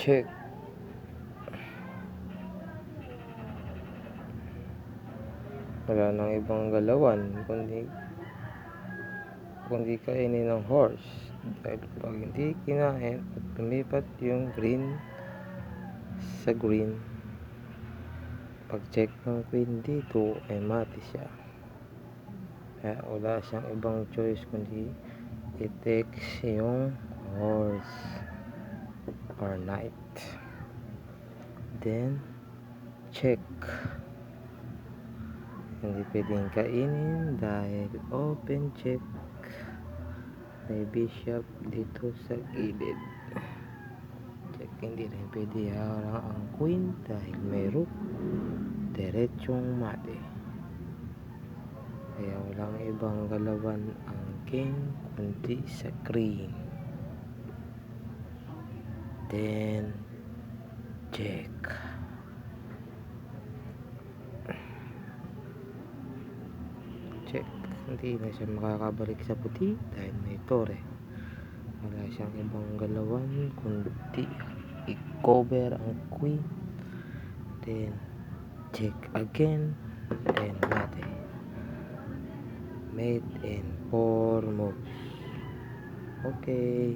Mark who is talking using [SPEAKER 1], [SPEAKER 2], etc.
[SPEAKER 1] check. Wala nang ibang galawan kundi kainin ng horse, dahil pag hindi kinain at lumipat yung green sa green, pag check ng queen dito ay mati siya. Kaya wala siyang ibang choice kundi i-takes yung horse or knight, then check. Hindi pwedeng kainin dahil open check. May bishop dito sa gilid. Check, hindi rin pwede harang ang queen dahil may rook. Diretsong mate. Kaya walang ibang galawan ang king kundi sa green. Then check. Check. Hindi na siya makakabalik sa puti dahil may tore. Wala siyang ibang galawan kundi i-cover ang queen, then check again, then mate. Mate in 4 moves. Okay.